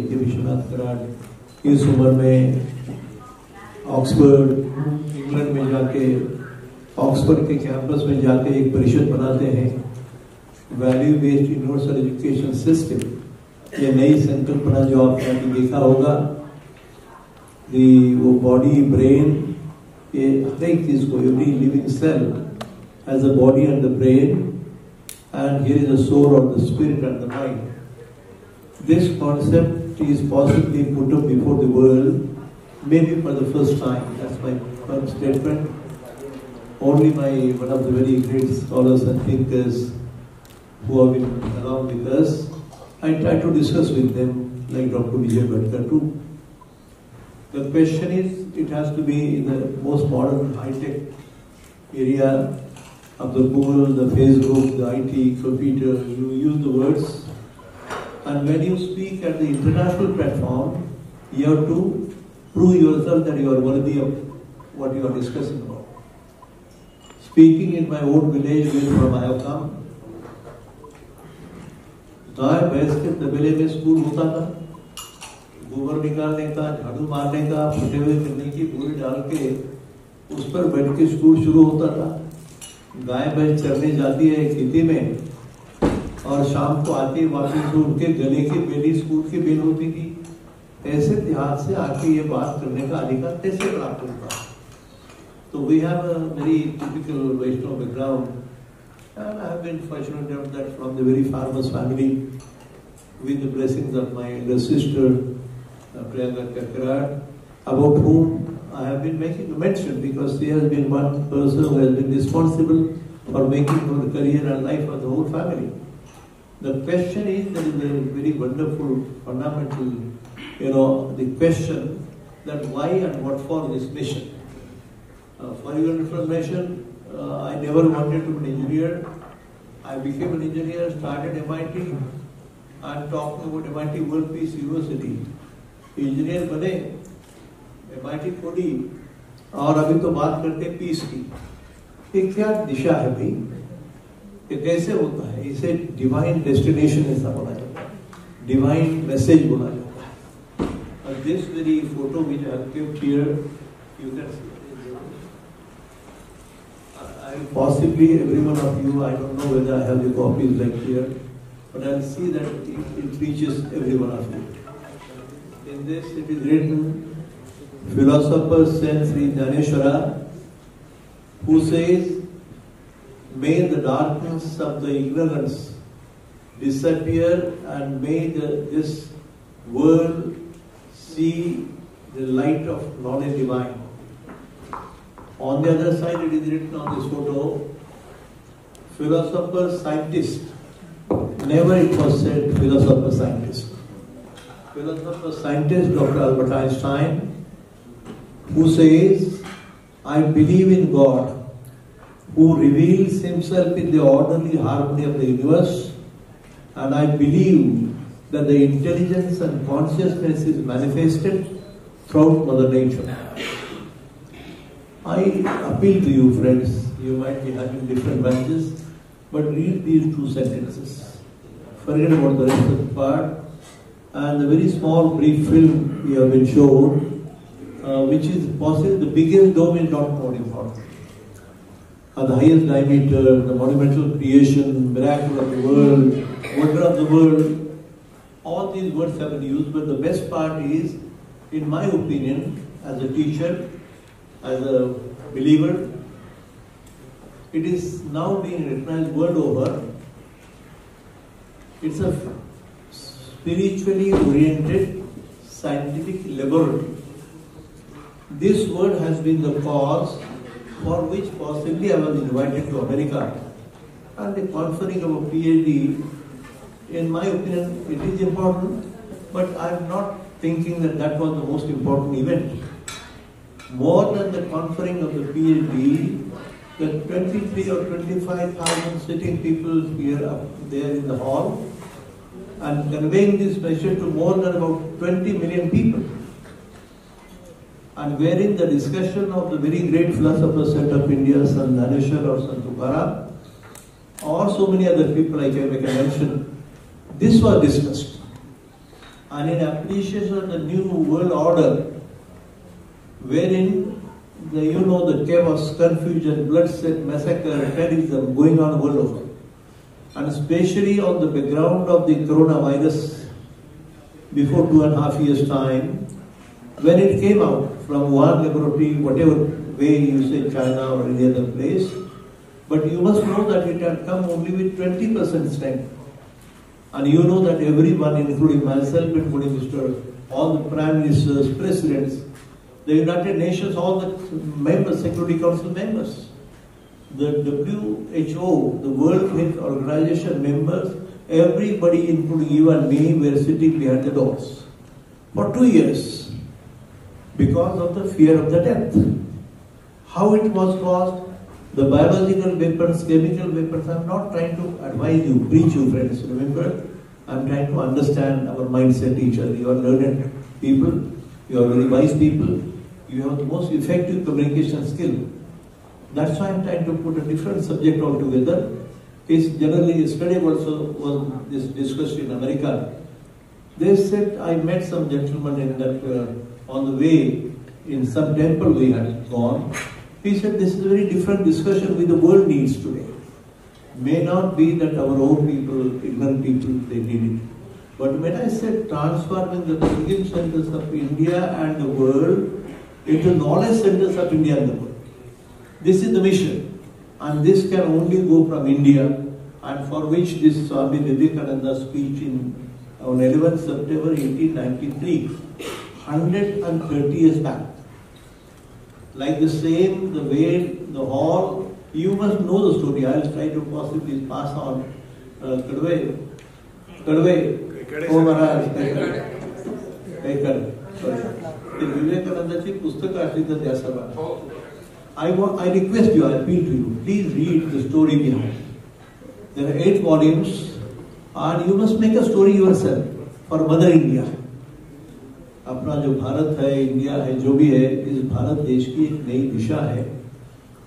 के विश्वनाथ कराड़ इस उम्र में Oxford England में जाके ऑक्सफोर्ड के कैंपस में जाके एक परिषद बनाते हैं value based universal education system. ये नई संकल्पना जो आपने अभी देखा होगा, वो बॉडी ब्रेन, ये हर एक चीज को, every living cell has a body and the brain and here is the soul or the spirit and the mind. This concept is possibly put up before the world, maybe for the first time. That's my first statement. Only one of the very great scholars and thinkers who have been along with us, I try to discuss with them, like Dr. Vijay Bhatkar too. The question is, it has to be in the most modern high-tech area of the Google, the Facebook, the IT, computer. You use the words, and when you speak at the international platform, you have to prove yourself that you are worthy of what you are discussing about. Speaking in my own village where I have come, गाय भैंस के तबेले में school होता था, गोबर निकालने का, झाड़ू मारने का, फटे हुए गन्ने की बोरी डाल के उस पर बैठ के स्कूल शुरू होता था। गाय भैंस चरने जाती है खेती में और शाम को आती है वापस, उनके गले की बेली स्कूल की बेल होती थी। ऐसे इतिहास से आके ये बात करने का अधिकार कैसे प्राप्त होता? तो we have a very typical Vaishnav background and I have been fortunate enough that from the very farmers family, with the blessings of my elder sister Priyanka Karkar, about whom I have been making a mention because she has been one person who has been responsible for making her career and life of the whole family. The question is, there is a very wonderful, fundamental, the question that why and what for this mission. For your information, I never wanted to be an engineer. I became an engineer, started MIT. I am talking about MIT World Peace University. Engineer बने, MIT खोली और अभी तो बात करते हैं piece की। ये क्या दिशा है भाई? ये कैसे होता है? इसे डिवाइन डेस्टिनेशन ऐसा बोला जाता है, डिवाइन मैसेज बोला जाता है। और this very photo which I have kept here, you can see. Possibly every one of you, I don't know whether I have the copies like here, but I'll see that it reaches every one of you. In this it is written, philosopher Saint Sri Dhaneshwara, who says, may the darkness of the ignorance disappear and may this world see the light of knowledge divine. On the other side, it is written on this photo, philosopher scientist. Never it was said philosopher scientist. Philosopher scientist Dr. Albert Einstein, who says, I believe in God, who reveals himself in the orderly harmony of the universe, and I believe that the intelligence and consciousness is manifested throughout Mother Nature. I appeal to you, friends, you might be having different branches, but read these two sentences. Forget about the rest of the part. And the very small brief film we have been shown, which is possibly the biggest dome is not more important. The highest diameter, the monumental creation, miracle of the world, wonder of the world, all these words have been used, but the best part is, in my opinion, as a teacher, as a believer, it is now being recognized world over. It's a spiritually oriented scientific laboratory. This word has been the cause for which possibly I was invited to America, and the conferring of a PhD, in my opinion, it is important, but I am not thinking that that was the most important event. More than the conferring of the PhD, the 23 or 25,000 sitting people here up there in the hall and conveying this message to more than about 20 million people. And wherein the discussion of the very great philosophers set of India, Sant Dhaneshwar or Sant Tukaram, or so many other people I can mention, this was discussed. and in appreciation of the new world order, wherein the chaos, confusion, bloodshed, massacre, terrorism going on world over, and especially on the background of the coronavirus before 2.5 years' time, when it came out from one laboratory, whatever way you say China or any other place, but you must know that it had come only with 20% strength. And you know that everyone, including myself, including all the prime ministers, presidents, the United Nations, all the members, Security Council members, the WHO, the World Health Organization members, everybody, including you and me, were sitting behind the doors for 2 years because of the fear of the death. How it was caused, the biological weapons, chemical weapons. I'm not trying to advise you, preach you, friends. Remember, I'm trying to understand our mindset, each other. You are learned people, you are very wise people, you have the most effective communication skill. That's why I'm trying to put a different subject altogether. It's generally, yesterday also was this discussed in America. They said, I met some gentleman in that, on the way, in some temple we had gone. He said, this is a very different discussion with the world needs today. May not be that our own people, ignorant people, they need it. But when I said transforming the thinking centers of India and the world into knowledge centers of India and the world, this is the mission. And this can only go from India, and for which this Swami Vivekananda speech on 11th September 1893, 130 years back. Like the same, the way, the hall, you must know the story. I'll try to possibly pass on. Kadve, oh Maharaj, Vivekananda's pustak I request you, I appeal to you, please read the story behind. There are 8 volumes, and you must make a story yourself for Mother India. अपना जो भारत है, India है, जो भी है, इस भारत देश की एक नई दिशा है,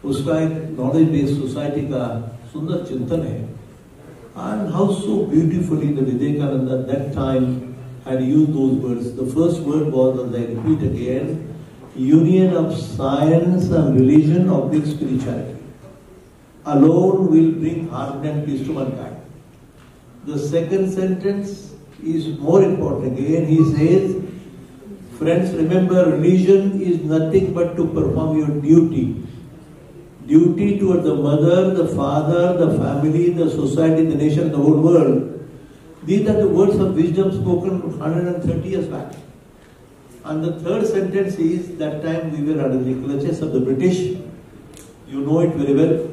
उसका एक नॉलेज बेस्ड सोसाइटी का सुंदर चिंतन है. And how so beautifully the Vivekananda at that time had used those words. The first word was, as I repeat again, union of science and religion of big spirituality. Alone will bring harmony and peace to mankind. The second sentence is more important. Again, he says, friends, remember, religion is nothing but to perform your duty. Duty toward the mother, the father, the family, the society, the nation, the whole world. These are the words of wisdom spoken 130 years back. And the third sentence is, that time we were under the clutches of the British. You know it very well.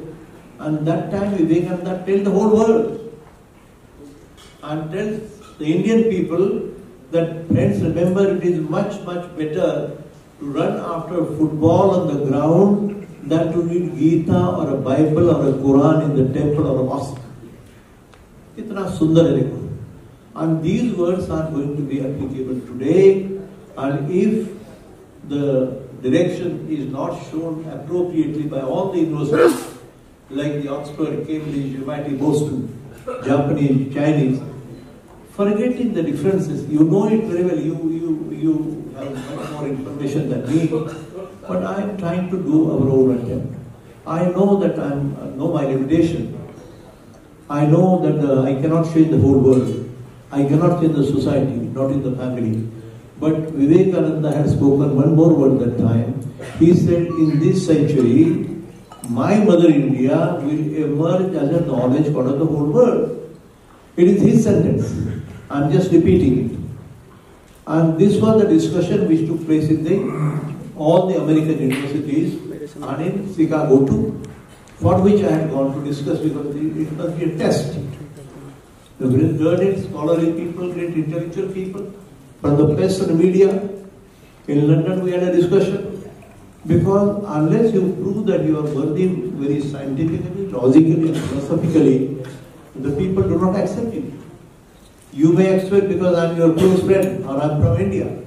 And that time Vivekananda tells the whole world and tells the Indian people that, friends, remember, it is much, much better to run after football on the ground than to read Gita or a Bible or a Quran in the temple or a mosque. Kitna sundar hai dekho. And these words are going to be applicable today. And if the direction is not shown appropriately by all the universities, like the Oxford, Cambridge, MIT, Boston, Japanese, Chinese, forgetting the differences, you know it very well, you have much more information than me, but I am trying to do our own attempt. I know that I know my limitation. I know that I cannot change the whole world. I cannot change the society, not in the family. But Vivekananda had spoken one more word that time. He said, in this century, my mother India will emerge as a knowledge part of the whole world. It is his sentence. I am just repeating it. And this was the discussion which took place in all the American universities and in Chicago too, for which I had gone to discuss, because it must be a test. The learned, scholarly people, great intellectual people, from the press and media. In London we had a discussion. Because unless you prove that you are worthy very scientifically, logically and philosophically, the people do not accept it. You may accept because I am your close friend or I am from India.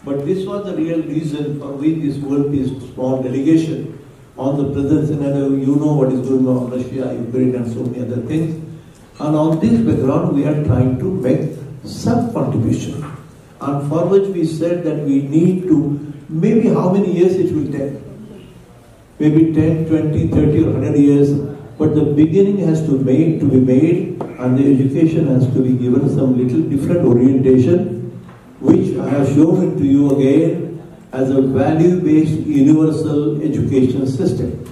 But this was the real reason for which this World Peace small delegation on the present scenario, you know what is going on in Russia, Ukraine and so many other things. And on this background we are trying to make some contribution, and for which we said that we need to, maybe how many years it will take, maybe 10, 20, 30 or 100 years, but the beginning has to be made, and the education has to be given some little different orientation, which I have shown it to you again as a value-based universal education system.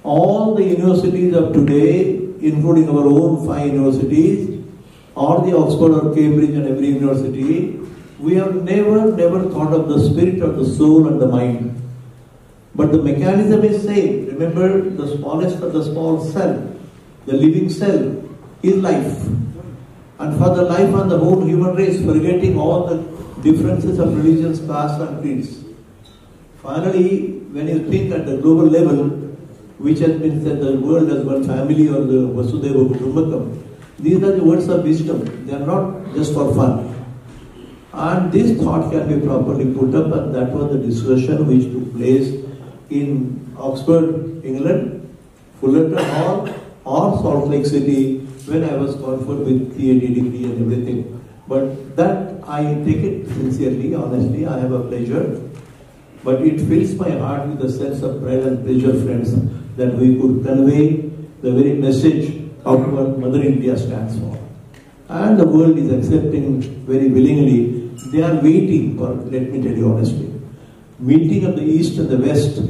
All the universities of today, including our own 5 universities, or the Oxford or Cambridge and every university, we have never thought of the spirit of the soul and the mind. But the mechanism is same. Remember, the smallest of the small cell, the living cell, is life. And for the life of the whole human race, forgetting all the differences of religions, castes and creeds. Finally, when you think at the global level, which has been said, the world as one family or the Vasudhaiva Kutumbakam, these are the words of wisdom. They are not just for fun. And this thought can be properly put up, and that was the discussion which took place in Oxford, England, Fullerton Hall, or Salt Lake City, when I was conferred with PhD degree and everything. But that I take it sincerely, honestly, I have a pleasure. But it fills my heart with a sense of pride and pleasure, friends, that we could convey the very message of what Mother India stands for. And the world is accepting very willingly. They are waiting for, let me tell you honestly, meeting of the East and the West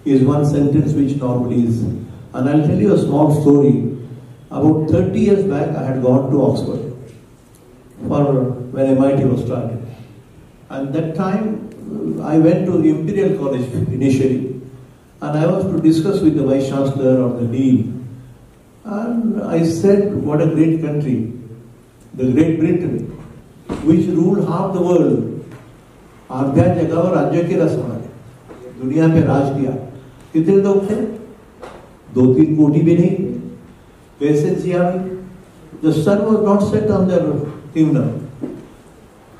is one sentence which normally is. And I'll tell you a small story. About 30 years back, I had gone to Oxford for when MIT was started. And that time, I went to Imperial College initially, and I was to discuss with the Vice Chancellor or the Dean. And I said, what a great country, the Great Britain, which ruled half the world. आध्या जगावर राज्य केलं असं म्हणाले, दुनिया पे राज KIA. कितने लोग थे? 2-3 कोटी भी नहीं. कैसे जिया? The sun was not set on their kingdom.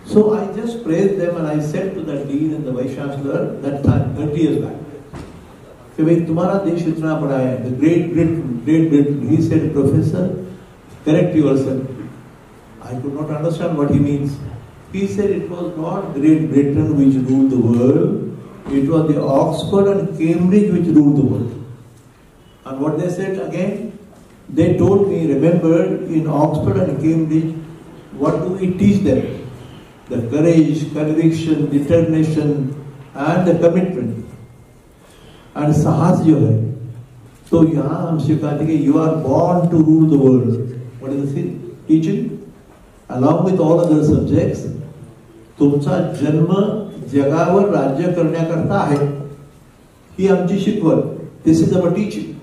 So I just praised them, and I said to the Dean and the Vice Chancellor that time, 30 years back, कि भाई तुम्हारा देश इतना बड़ा है, the Great Britain. He said, Professor, correct yourself. I could not understand what he means. He said it was not Great Britain which ruled the world, it was the Oxford and Cambridge which ruled the world. And what they said again, they told me, remember, in Oxford and Cambridge, what do we teach them? The courage, conviction, determination, and the commitment. And साहस जो है, तो यहाँ हमसे कहते हैं कि you are born to rule the world. What is the teaching? Along with all other subjects, तुमचा जन्म जगावर राज्य करण्याकरता आहे, ही आमची शिकवण. This is our teaching.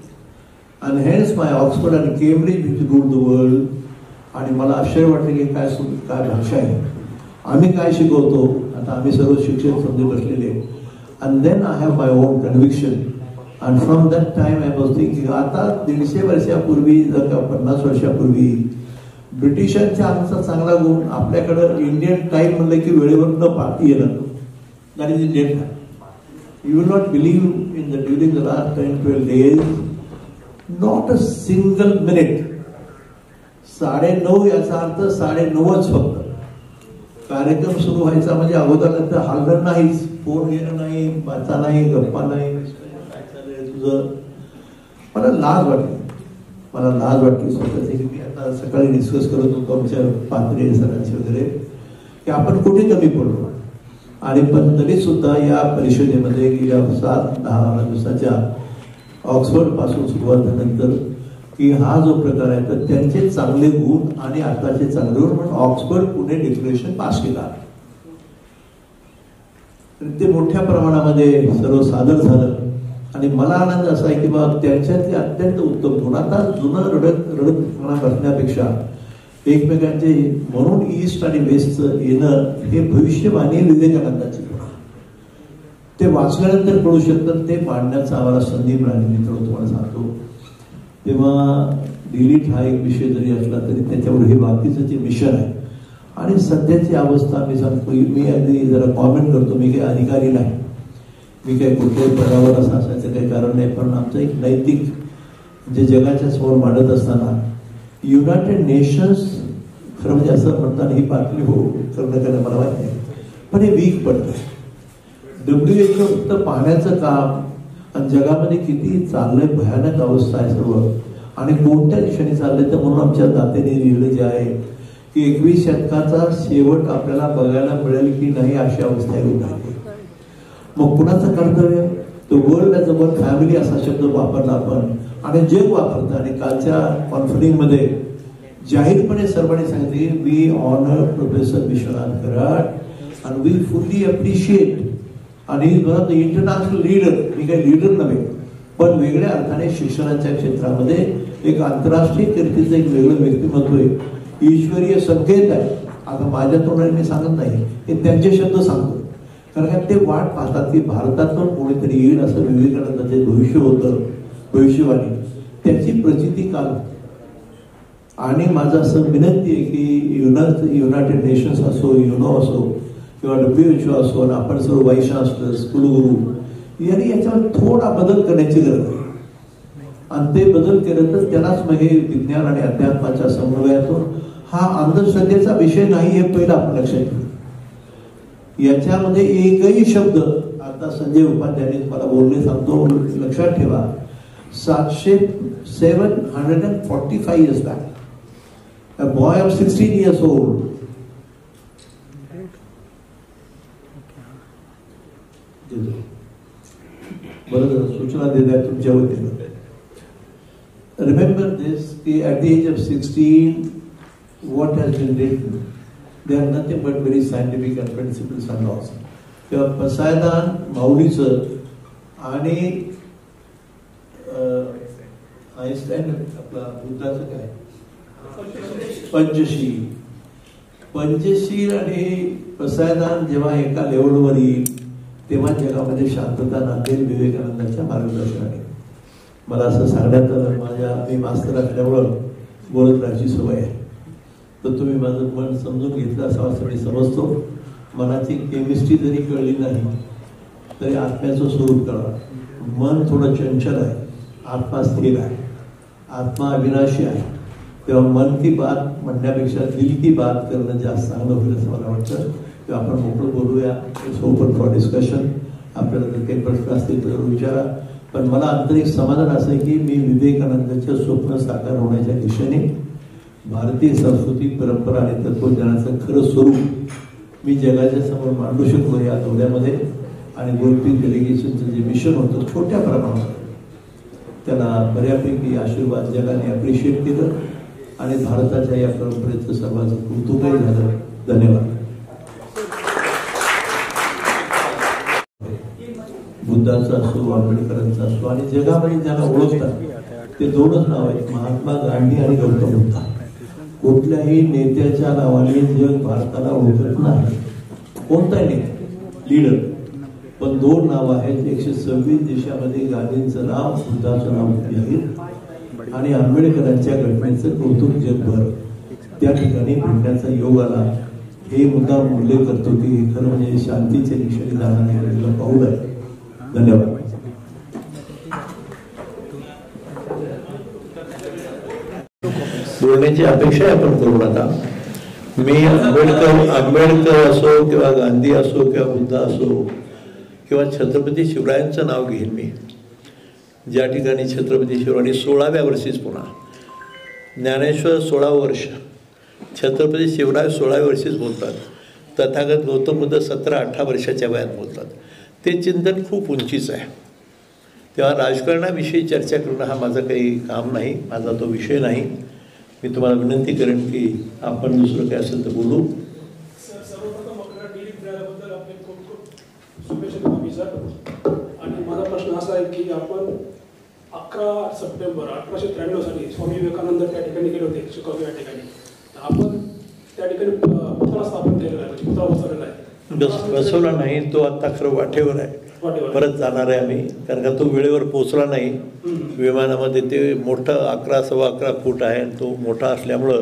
And hence my Oxford and Cambridge which ruled the world. आणि मला आश्चर्य वाटलं की काय भाषा आहे, आम्ही काय शिकवतो, आता आम्ही सर्व शिक्षक समजे बसलेले. And then I have my own conviction. And from that time I was thinking, आता 150 वर्षापूर्वी, 50 वर्षापूर्वी ब्रिटिशांचा आमचा चांगला गुण, आपल्याकडं इंडियन टाइम म्हणलं की वेळेवर न येणं. That is Indian time. You will not believe in the during the last 10-12 days, not a single minute. 9:30 याचा अर्थ 9:30च फक्त. कार्यक्रम सुरू व्हायचा म्हणजे अगोदर तर हलणं नाहीच, फोन घेणं नाही, वाचा नाही, गप्पा नाही, काय चाललंय तुझं. मला लाज वाटली स्वतःची. मी आता सकाळी डिस्कस करत होतो आमच्या पात्रे सरांशी वगैरे की आपण कुठे कमी पडलो. आणि पण तरी सुद्धा या परिषदेमध्ये गेल्या 7-10 दिवसाच्या ऑक्सफर्ड पासून सुरुवात झाल्यानंतर की हा जो प्रकार आहे, तर त्यांचे चांगले गुण आणि आताचे चांगले गुण म्हणून ऑक्सफर्ड पुणे डिक्लेरेशन पास केला. ते मोठ्या प्रमाणामध्ये सर्व सादर झालं. आणि मला आनंद असा आहे की बाबा त्यांच्यातले अत्यंत उत्तम गुण, आता जुनं रडतपणा बसण्यापेक्षा एकमेकांचे, म्हणून ईस्ट आणि वेस्टचं येणं हे भविष्यवाणी विवेकानंदाची. ते वाचल्यानंतर कळू शकतात, ते मांडण्याचा आम्हाला संधी मिळाली. मित्र तुम्हाला सांगतो, तेव्हा डिलीट हा एक विषय जरी असला तरी त्याच्यावर हे बाकीचं जे मिशन आहे. आणि सध्याची अवस्था मी सांगतो, मी अगदी जरा कॉमेंट करतो, मी काही अधिकारी नाही, मी काही कुठल्याही पदावर असं असायचं काही कारण नाही. पण आमचं एक नैतिक जे जगाच्या समोर मांडत असताना युनायटेड नेशन्स खरं खरं म्हणजे असं म्हणताना ही बातमी हो करणं मला माहित नाही, पण हे वीक पडतं. WHO फक्त पाहण्याचं काम आणि जगामध्ये किती चाललंय, भयानक अवस्था आहे सर्व, आणि कोणत्या दिशेने चाललंय. तर म्हणून आमच्या दात्याने लिहिलं जे आहे की 21 शतकाचा शेवट आपल्याला बघायला मिळेल की नाही अशी अवस्था येऊन राहिली. मग कुणाचं कर्तव्य? तो world as a one family असा शब्द वापरला आपण आणि जग वापरतं. आणि कालच्या कॉन्फरन्समध्ये जाहीरपणे सर्वांनी सांगितले we honour professor Vishwanath Karad and we fully appreciate. आणि इंटरनॅशनल लीडर, मी काही लीडर नव्हे, पण वेगळ्या अर्थाने शिक्षणाच्या क्षेत्रामध्ये एक आंतरराष्ट्रीय कीर्तीचं एक वेगळं व्यक्तिमत्व आहे, ईश्वरीय संकेत आहे. आता माझ्या तोंडाने मी सांगत नाही, हे त्यांचे शब्द सांगतो, कारण ते वाट पाहतात की भारतातून कोणीतरी येईल असं विवेकानंदाचे भविष्य होतं, भविष्यवाणी त्याची प्रचिती काल. आणि माझं असं विनंती आहे की युनायटेड नेशन्स असो, युनो असो किंवा WHO असो, आणि आपण सर्व वाईस चान्सलर्स, कुलगुरू यांनी याच्यावर थोडा बदल करण्याची गरज आहे. आणि ते बदल केलं तर त्यालाच मग हे विज्ञान आणि अध्यात्माच्या समन्वयातून हा अंधश्रद्धेचा विषय नाही हे पहिलं आपण लक्षात घेऊ. याच्यामध्ये एकही शब्द, आता संजय उपाध्यायांनी मला बोलणे सांगतो, लक्षात ठेवा 745 years back a boy of 16 years old बरोबर सूचना देत आहे तुमच्या वतीनं. Remember this, at the age of 16 what has been written, they are nothing but very scientific and principles and laws. तेव्हा पसायदान माऊलीचं आणि आईन्स्टाईन आपला बुद्धाचं काय पंचशील आणि पसायदान जेव्हा एका लेवलवर येईल तेव्हा जगामध्ये शांतता नांदेल विवेकानंदाच्या मार्गदर्शनाने. मला असं सांगण्यात मी मास्तर असल्यामुळं बोलत राहायची सवय आहे, तर तुम्ही माझं मन समजून घेतलं असं मी समजतो. मनाची केमिस्ट्री जरी कळली नाही तरी आत्म्याचं स्वरूप कळा. मन थोडं चंचल आहे, आत्मा स्थिर आहे, आत्मा अविनाशी आहे. तेव्हा मन की बात म्हणण्यापेक्षा दिल की बात करणं जास्त चांगलं होईल असं मला वाटतं. तेव्हा आपण मोकळं बोलूया, इट्स ओपन फॉर डिस्कशन. आपल्याला जर काही प्रश्न असतील तर विचारा. पण मला आंतरिक समाधान असं आहे की मी विवेकानंदांचं स्वप्न साकार होण्याच्या दिशेने भारतीय संस्कृती, परंपरा आणि तत्वज्ञानाचं खरं स्वरूप मी जगाच्या समोर मांडू शकलो या दौऱ्यामध्ये. आणि गोलपीक डेलिगेशनचं जे मिशन होतं छोट्या प्रमाणात, त्याला बऱ्यापैकी आशीर्वाद जगाने अप्रिशिएट केलं आणि भारताच्या या परंपरेचं सर्वांचं कौतुकही झालं. धन्यवाद. बुद्धाचा असो, आंबेडकरांचा असो, आणि जगामध्ये ज्याला ओळखतात ते दोनच नाव आहेत, महात्मा गांधी आणि गौतम बुद्ध. कुठल्याही नेत्याच्या नावाने जग भारताला ओळखत नाही, कोणताही नेता, लीडर, पण दोन नाव आहेत. 126 देशामध्ये गांधींचं नाव, बुद्धाचं नाव आहे, आणि आंबेडकरांच्या घटनेचं कौतुक जगभर त्या ठिकाणी भेटण्याचा योग आला. हे मुद्दा उल्लेख करतो की हे खरं म्हणजे शांतीच्या दिशेने जाणारे पाऊल आहे. धन्यवाद. बोलण्याची अपेक्षा आपण करू नका. मी आंबेडकर असो किंवा गांधी असो किंवा बुद्ध असो किंवा छत्रपती शिवरायांचं नाव घेईन मी. ज्या ठिकाणी छत्रपती शिवरायांनी 16व्या वर्षीच, पुन्हा ज्ञानेश्वर 16 वर्ष, छत्रपती शिवराय 16व्या वर्षीच बोलतात. तथागत गौतम बुद्ध 17-18 वर्षाच्या वयात बोलतात. ते चिंतन खूप उंचीच आहे. तेव्हा राजकारणाविषयी चर्चा करणं हा माझं काही काम नाही, माझा तो विषय नाही. मी तुम्हाला विनंती करेन की आपण दुसरं काय असेल तर बोलू. आणि माझा प्रश्न असा आहे की आपण 11 सप्टेंबर 1893 साली स्वामी विवेकानंद त्या ठिकाणी गेले होते, शिकागो या ठिकाणी. आपण त्या ठिकाणी पुतळा स्थापन केलेला आहे, म्हणजे पुतळा बसवलेला आहे. बसवला नाही तो, आता खरं वाटेवर आहे, परत जाणार आहे आम्ही, कारण का तो वेळेवर पोहोचला नाही विमानामध्ये. ते मोठं 11-11.25 फूट आहे, तो मोठा असल्यामुळं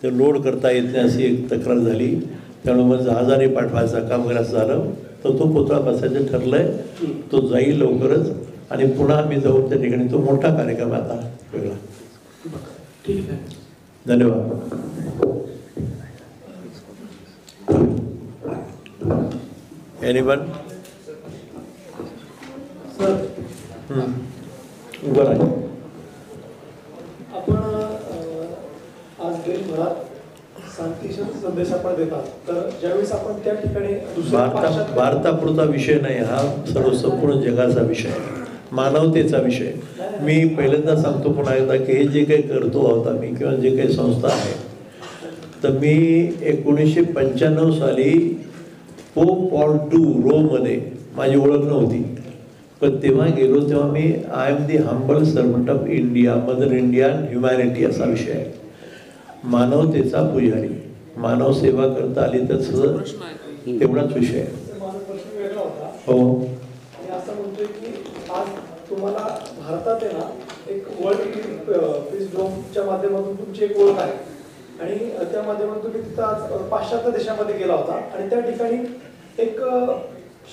ते लोड करता येत नाही अशी एक तक्रार झाली. त्यामुळे मग जहाजाने पाठवायचं काम वगैरे असं झालं, तर तो पुतळा बसायचं ठरलंय. तो जाईल लवकरच आणि पुन्हा आम्ही जाऊ त्या ठिकाणी. तो मोठा कार्यक्रम आता वेगळा. ठीक आहे, धन्यवाद. एनीवन? सर उभं राहा. आपण आज देशभरात शांतीचा संदेश आपण देतात, तर ज्यावेळेस आपण त्या ठिकाणी भारतापुरता विषय नाही हा, सर्व संपूर्ण जगाचा विषय आहे, मानवतेचा विषय. मी पहिल्यांदा सांगतो पुन्हा एकदा की हे जे काही करतो आहोत आम्ही किंवा जे काही संस्था आहे, तर मी 1995 साली पोप पॉल II रोममध्ये माझी ओळख नव्हती, पण तेव्हा गेलो तेव्हा मी I am the humble servant of India, mother India humanity असा विषय आहे. मानवतेचा पुजारी, मानव सेवा करता आली तर तेवढाच विषय आहे. प्रश्न वेगळा होता. हो, आणि असं म्हणतोय की आज तुम्हाला भारतात आहे ना एक वर्ल्ड पीस डोमच्या माध्यमातून तुमची एक ओळख आहे, आणि त्या माध्यमातून तुम्ही तिथं आज पाश्चात्य देशामध्ये गेला होता आणि त्या ठिकाणी एक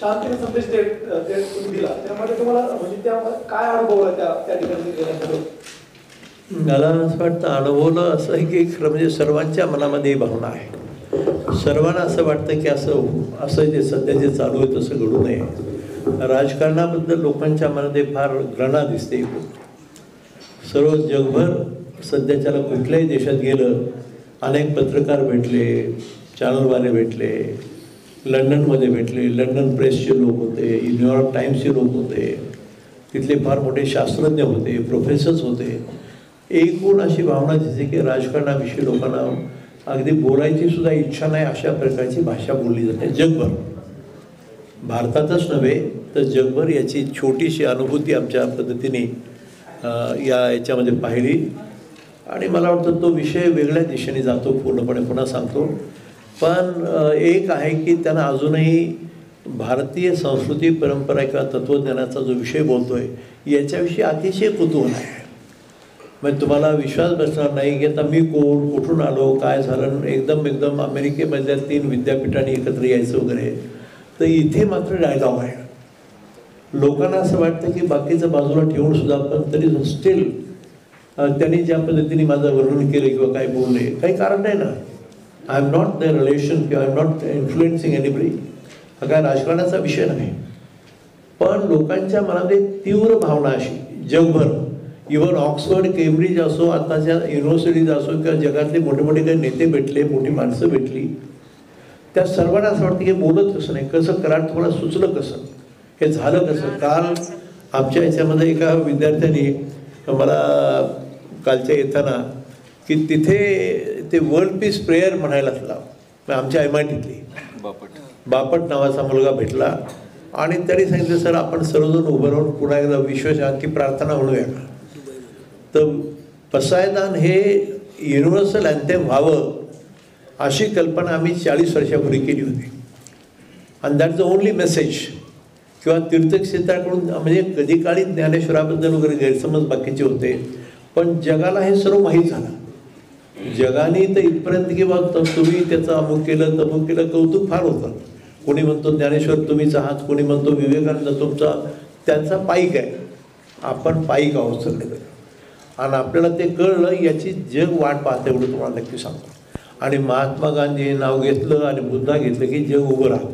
शांतीचा संदेश तुम्ही दिला. त्यामध्ये तुम्हाला म्हणजे त्या काय अनुभव आहे त्या ठिकाणी गेल्यानंतर? मला असं वाटतं अनुभवलं असं आहे की खरं म्हणजे सर्वांच्या मनामध्ये ही भावना आहे. सर्वांना असं वाटतं की असं जे सध्या जे चालू आहे तसं घडू नये. राजकारणाबद्दल लोकांच्या मनामध्ये फार घृणा दिसते. सर्व जगभर सध्याच्याला कुठल्याही देशात गेलं, अनेक पत्रकार भेटले, चॅनलवाले भेटले, लंडनमध्ये भेटले, लंडन प्रेसचे लोक होते, न्यूयॉर्क टाइम्सचे लोक होते, तिथले फार मोठे शास्त्रज्ञ होते, प्रोफेसर्स होते. एकूण अशी भावना दिसते की राजकारणाविषयी लोकांना अगदी बोलायची सुद्धा इच्छा नाही अशा प्रकारची भाषा बोलली जाते जगभर. भारतातच नव्हे तर जगभर याची छोटीशी अनुभूती आमच्या पद्धतीने याच्यामध्ये पाहिली, आणि मला वाटतं तो विषय वेगळ्या दिशेने जातो पूर्णपणे. पुन्हा सांगतो, पण एक आहे की त्यांना अजूनही भारतीय संस्कृती, परंपरा किंवा तत्त्वज्ञानाचा जो विषय बोलतोय याच्याविषयी अतिशय कुतूहल आहे. म्हणजे तुम्हाला विश्वास बसणार नाही की आता मी कोण, कुठून आलो, काय झालं. एकदम अमेरिकेमधल्या 3 विद्यापीठांनी एकत्र यायचं वगैरे, तर इथे मात्र डायलॉग आहे. लोकांना असं वाटतं की बाकीचं बाजूला ठेवून सुद्धा पण तरी स्टील त्यांनी ज्या पद्धतीने माझं वर्णन केलं किंवा काय बोलले, काही कारण नाही ना. I am not the relation किंवा I am not influencing anybody. हा काय राजकारणाचा विषय नाही, पण लोकांच्या मनामध्ये तीव्र भावना अशी जगभर, इव्हन ऑक्सफर्ड, केम्ब्रिज असो, आताच्या युनिव्हर्सिटीज असो किंवा जगातले मोठे मोठे काही नेते भेटले, मोठी माणसं भेटली, त्या सर्वांना असं वाटतं की बोलत कसं नाही, कसं करा, तुम्हाला सुचलं कसं, हे झालं कसं. काल आमच्या याच्यामध्ये एका विद्यार्थ्यांनी मला कालच्या येताना की तिथे ते वर्ल्ड पीस प्रेयर म्हणायला लागला. आमच्या MITतली बापट नावाचा मुलगा भेटला, आणि त्यांनी सांगितलं सर आपण सर्वजण उभं राहून पुन्हा एकदा विश्वशांती प्रार्थना म्हणूया का. तर पसायदान हे युनिव्हर्सल अँथेम व्हावं अशी कल्पना आम्ही 40 वर्षापूर्वी केली होती, आणि दॅट द ओनली मेसेज. किंवा तीर्थक्षेत्राकडून म्हणजे कधी काळी ज्ञानेश्वराबद्दल वगैरे गैरसमज बाकीचे होते, पण जगाला हे सर्व माहीत झालं. जगाने तर इथपर्यंत की बा तुम्ही त्याचं अमुक केलं तमुक केलं, कौतुक फार होतं. कोणी म्हणतो ज्ञानेश्वर तुम्हीच आहात, कोणी म्हणतो विवेकानंद तुमचा, त्यांचा पाईक आहे, आपण पाईक आहोत सगळे. आणि आपल्याला ते कळलं, याची जग वाट पाहते एवढं तुम्हाला नक्की सांगतो. आणि महात्मा गांधी नाव घेतलं आणि बुद्धा घेतलं की जग उभं राहतं,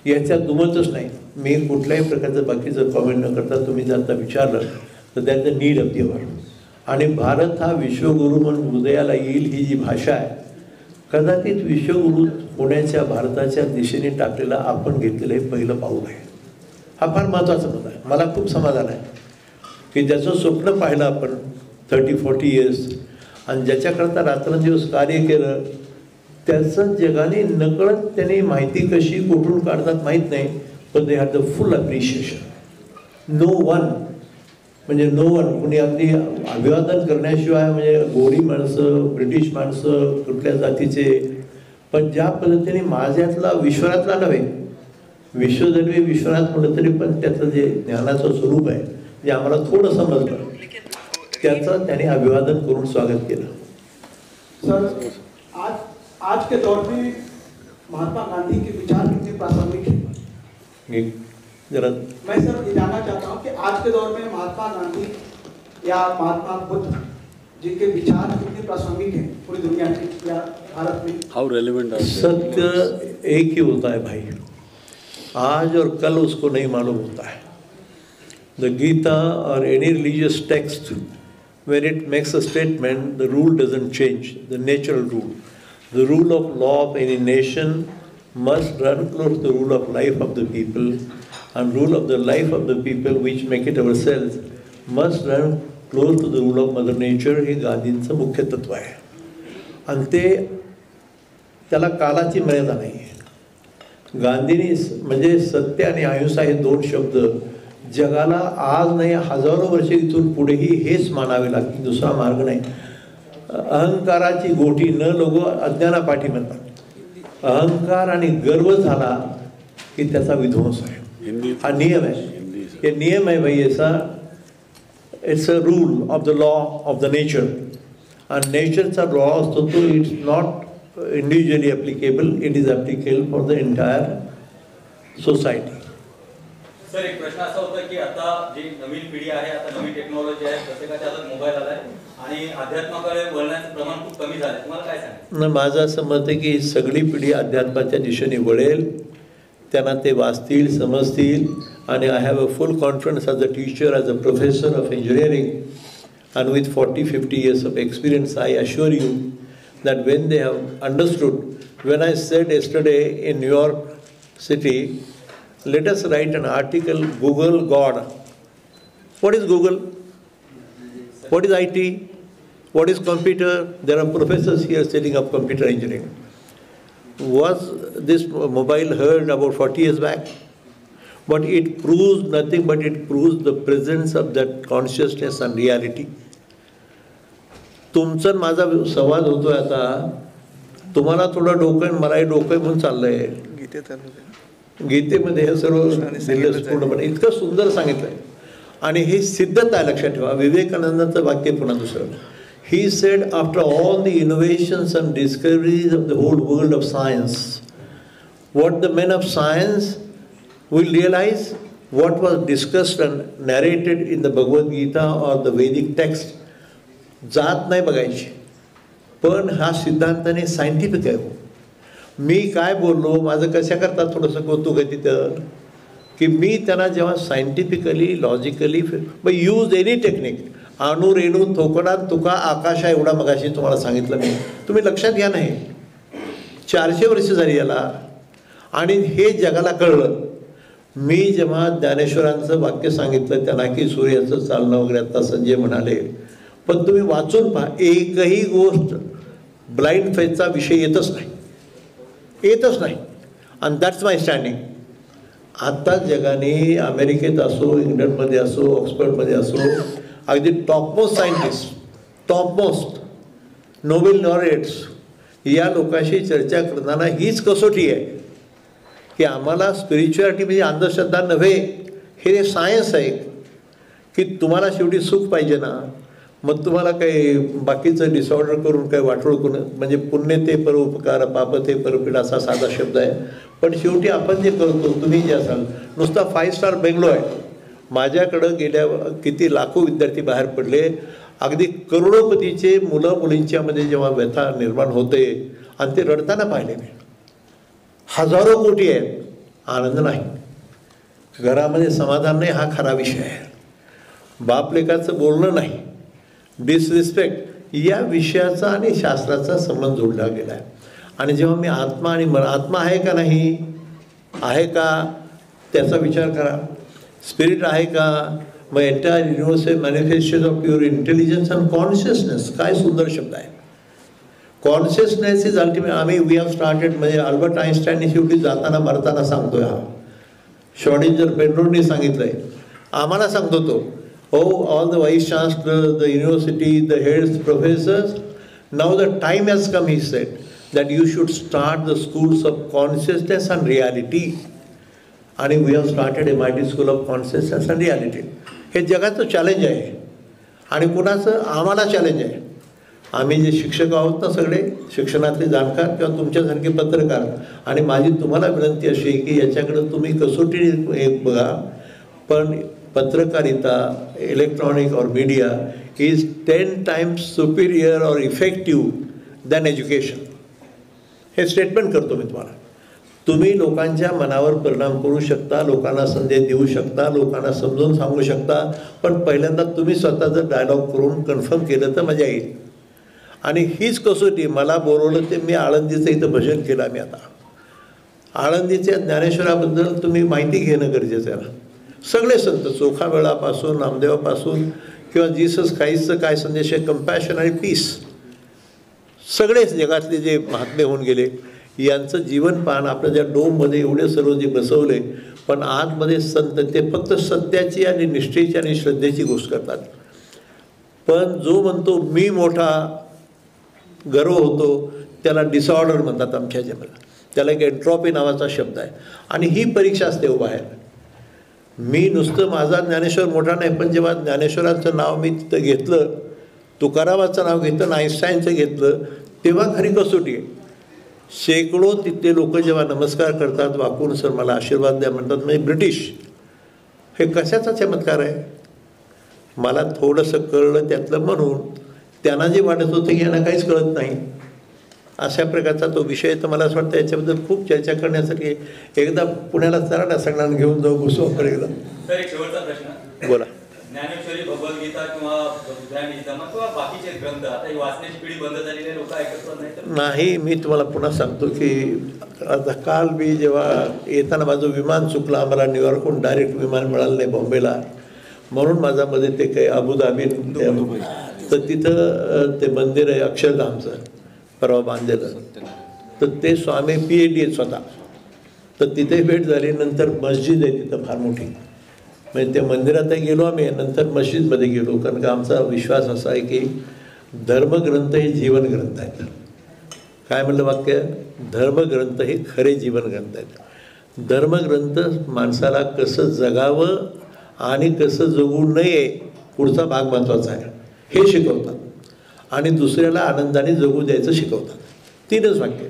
याच्यात दुमतच नाही. मी कुठल्याही प्रकारचं बाकीचं कॉमेंट न करता तुम्ही जर आता विचारलं तर that the need of the world. आणि भारत हा विश्वगुरू म्हणून उदयाला येईल ही जी भाषा आहे, कदाचित विश्वगुरू होण्याच्या भारताच्या दिशेने टाकलेला आपण घेतलेलं हे पहिलं पाऊल आहे. हा फार महत्त्वाचा मुद्दा आहे. मला खूप समाधान आहे की ज्याचं स्वप्न पाहिलं आपण 30-40 इयर्स, आणि ज्याच्याकरता रात्रंदिवस कार्य केलं, त्याचं जगाने नकळत त्यांनी माहिती कशी कुठून काढतात माहीत नाही, पण they had the full appreciation. No one म्हणजे नो वन, कोणी अगदी अभिवादन करण्याशिवाय, म्हणजे गोरी माणसं, ब्रिटिश माणसं, कुठल्या जातीचे, पण ज्या पद्धतीने माझ्यातला विश्वनाथला नव्हे, विश्वधर्मी विश्वनाथ म्हटलं तरी पण त्याचं जे ज्ञानाचं स्वरूप आहे जे आम्हाला थोडं समजलं, त्याचं त्याने अभिवादन करून स्वागत केलं. सर, आज के दौर में महात्मा गांधी के विचार कितने प्रासंगिक हैं? जरा मैं सर ये जानना चाहता हूँ कि आज के दौर में महात्मा गांधी या महात्मा बुद्ध जी के विचार कितने प्रासंगिक हैं पूरी दुनिया में या भारत में? हाउ रेलेवेंट? सत्य एक ही होता है भाई. आज और कल उसको नहीं मालूम होता है. The Gita or any religious text, when it makes a statement, the rule doesn't change, the natural rule. The rule of law of any nation must run close to the rule of life of the people, and rule of the life of the people, which make it ourselves, must run close to the rule of Mother Nature. हे गांधींचं मुख्य तत्व आहे. आणि ते त्याला कालाची मर्यादा नाही आहे. गांधींनी म्हणजे सत्य आणि अहिंसा हे दोन शब्द जगाला आज नाही हजारो वर्षे इथून पुढेही हेच मानावे लागतील, दुसरा मार्ग नाही. अहंकाराची गोटी न लोगो अज्ञानापाठी म्हणतात. अहंकार आणि गर्व झाला की त्याचा विध्वंस आहे. हा नियम आहे. हे नियम आहे भाई ऐसा. It's a rule of the law of the nature. आणि नेचरचा लॉ असतो तो it's not individually applicable, it is applicable for the entire society. Sir एक प्रश्न असा होता की आता जी नवीन पिढी आहे, आता नवीन टेक्नॉलॉजी आहे, प्रत्येकाच्या हातात मोबाईल आलाय आणि अध्यात्माकडे वळण्याचं प्रमाण खूप कमी झालं. तुम्हाला काय सांगायचं? माझं असं मत आहे की सगळी पिढी अध्यात्माच्या दिशेने वळेल, त्यांना ते वाचतील, समजतील. आणि I have a full confidence as a teacher, as a professor of engineering, and with 40-50 years of experience, I assure you that when they have understood, when I said yesterday in New York City, let us write an article, Google God. What is Google? What is IT? What is computer? There are professors here setting up computer engineering. Was this mobile heard about 40 years back? But it proves nothing but it proves the presence of that consciousness and reality. तुमचा माझा संवाद होतोय आता. तुम्हाला थोडं डोकं मलाही डोकं म्हणून चाललंय. गीतेमध्ये हे सर्व पूर्णपणे इतकं सुंदर सांगितलंय. आणि हे सिद्धता आहे, लक्षात ठेवा. विवेकानंदांचं वाक्य पुन्हा दुसरं. He said after all the innovations and discoveries of the whole world of science, what the men of science will realize what was discussed and narrated in the Bhagavad Gita or the Vedic text. जात नाही बघायची, पण हा सिद्धांताने scientific आहे. मी काय बोललो, माझं कशा करता थोडंसं कौतुक आहे तिथं की मी त्यांना जेव्हा scientifically logically use any technique, अणु रेणू थोकडा तुका आकाशा एवढा मगाशी तुम्हाला सांगितलं मी, तुम्ही लक्षात घ्या. नाही 400 वर्ष झाली याला. आणि हे जगाला कळलं. मी जेव्हा ज्ञानेश्वरांचं वाक्य सांगितलं त्यांना की सूर्याचं चालणं वगैरे, आता संजय म्हणाले, पण तुम्ही वाचून पहा, एकही गोष्ट ब्लाइंड फेथचा विषय येतच नाही. आणि दॅट्स माय स्टँडिंग. आता जगाने अमेरिकेत असो, इंग्लंडमध्ये असो, ऑक्सफर्डमध्ये असो, अगदी topmost scientist, topmost Nobel laureates या लोकांशी चर्चा करताना हीच कसोटी आहे की आम्हाला स्पिरिच्युअलिटी म्हणजे अंधश्रद्धा नव्हे, हे सायन्स आहे. की तुम्हाला शेवटी सुख पाहिजे ना, मग तुम्हाला काही बाकीचं डिसऑर्डर करून काही वाटोळ करून, म्हणजे पुण्य ते परोपकार, पाप ते परपीड असा साधा शब्द आहे. पण शेवटी आपण जे करतो, तुम्ही जे असाल, नुसता 5 स्टार बेंगलो आहे. माझ्याकडं गेल्या किती लाखो विद्यार्थी बाहेर पडले. अगदी करोडोपतीचे मुलं मुलींच्यामध्ये जेव्हा व्यथा निर्माण होते आणि ते रडताना पाहिले मी. हजारो कोटी आहेत, आनंद नाही, घरामध्ये समाधान नाही. हा खरा विषय आहे. बाप लेकाचं बोलणं नाही, डिसरिस्पेक्ट या विषयाचा आणि शास्त्राचा संबंध जोडला गेला आहे. आणि जेव्हा मी आत्मा आणि आत्मा आहे का नाही, आहे का त्याचा विचार करा. स्पिरिट आहे का, मग entire universal manifestation of pure intelligence and consciousness. काय सुंदर शब्द आहे. Consciousness is ultimate. आम्ही वी हॅव स्टार्टेड, म्हणजे अल्बर्ट आइन्स्टाईनने शेवटी जाताना मरताना सांगतोय, हा शॉर्डिंजर पेनरोडने सांगितलं आहे, आम्हाला सांगतो तो, हो all the vice chancellor, the university, the heads, professors, now the time has come, he said, that you should start the schools of consciousness and reality. आणि we have started MIT school of consciousness and reality. हे जगाचं challenge आहे. आणि कुणाचं, आम्हाला challenge आहे. आम्ही जे शिक्षक आहोत ना, सगळे शिक्षणातले जाणकार किंवा तुमच्यासारखे पत्रकार, आणि माझी तुम्हाला विनंती अशी आहे की याच्याकडं तुम्ही कसोटीने एक बघा. पण पत्रकारिता, इलेक्ट्रॉनिक और मीडिया इज 10 times सुपिरियर और इफेक्टिव्ह दॅन एज्युकेशन. हे स्टेटमेंट करतो मी तुम्हाला. तुम्ही लोकांच्या मनावर परिणाम करू शकता, लोकांना संदेश देऊ शकता, लोकांना समजून सांगू शकता, पण पहिल्यांदा तुम्ही स्वतः जर डायलॉग करून कन्फर्म केलं तर मजा येईल. आणि हीच कसोटी मला बोलवलं ते मी आळंदीचं इथं भजन केलं. आम्ही आता आळंदीच्या ज्ञानेश्वराबद्दल तुम्ही माहिती घेणं गरजेचं आहे. सगळे संत चोखामेळापासून नामदेवापासून किंवा जीसस ख्राइस्टचं काय संदेश आहे, कंपॅशन आणि पीस, सगळेच जगातले जे महात्मे होऊन गेले यांचं जीवन पाहणं. आपल्या ज्या डोममध्ये एवढे सर्व जे बसवले, पण आतमध्ये संत ते फक्त सत्याची आणि निष्ठेची आणि श्रद्धेची गोष्ट करतात. पण जो म्हणतो मी मोठा गर्व होतो त्याला डिसऑर्डर म्हणतात आमच्या जगाला. त्याला एक एंट्रॉपी नावाचा शब्द आहे. आणि ही परीक्षा असते हो बाहेर. मी नुसतं माझा ज्ञानेश्वर मोठा नाही, पण जेव्हा ज्ञानेश्वरांचं नाव मी तिथं घेतलं, तुकारामाचं नाव घेतलं, आईन्स्टाईनचं घेतलं, तेव्हा खरी कसोटी आहे. शेकडो तिथले लोक जेव्हा नमस्कार करतात, वाकून सर मला आशीर्वाद द्या म्हणतात, म्हणजे ब्रिटिश, हे कशाचा चमत्कार आहे. मला थोडंसं कळलं त्यातलं, म्हणून त्यांना जे वाटत होतं की यांना काहीच कळत नाही अशा प्रकारचा तो विषय. तर मला असं वाटतं याच्याबद्दल खूप चर्चा करण्यासाठी एकदा पुण्याला चला ना सगळ्यांना घेऊन जाऊ गोस्वामीकडे. सर एक शेवटचा प्रश्न, बोला. ज्ञानेश्वरी, भगवद्गीता किंवा ज्ञानगीता किंवा बाकीचे ग्रंथ आता ही वाचण्याची पिढी बंद झालेली, लोक ऐकत नाही तर नाही. मी तुम्हाला पुन्हा सांगतो की आता काल मी जेव्हा येताना माझं विमान चुकलं, आम्हाला न्यूयॉर्कहून डायरेक्ट विमान मिळालं नाही बॉम्बेला, म्हणून माझ्यामध्ये ते काही अबुधाबी, तर तिथं ते मंदिर आहे अक्षरधामचं परवा बांधलेलं, तर ते स्वामी PhD आहेत स्वतः. तर तिथे भेट झाली. नंतर मस्जिद आहे तिथं फार मोठी, म्हणजे त्या मंदिरातही गेलो आम्ही, नंतर मस्जिदमध्ये गेलो. कारण का आमचा विश्वास असा आहे की धर्मग्रंथ हे जीवन ग्रंथ आहेत. काय म्हणलं वाक्य, धर्मग्रंथ हे खरे जीवन ग्रंथ आहेत. धर्मग्रंथ माणसाला कसं जगावं आणि कसं जगू नये पुढचा भाग महत्त्वाचा आहे हे शिकवतात, आणि दुसऱ्याला आनंदाने जगू द्यायचं शिकवतात. 3च वाक्य.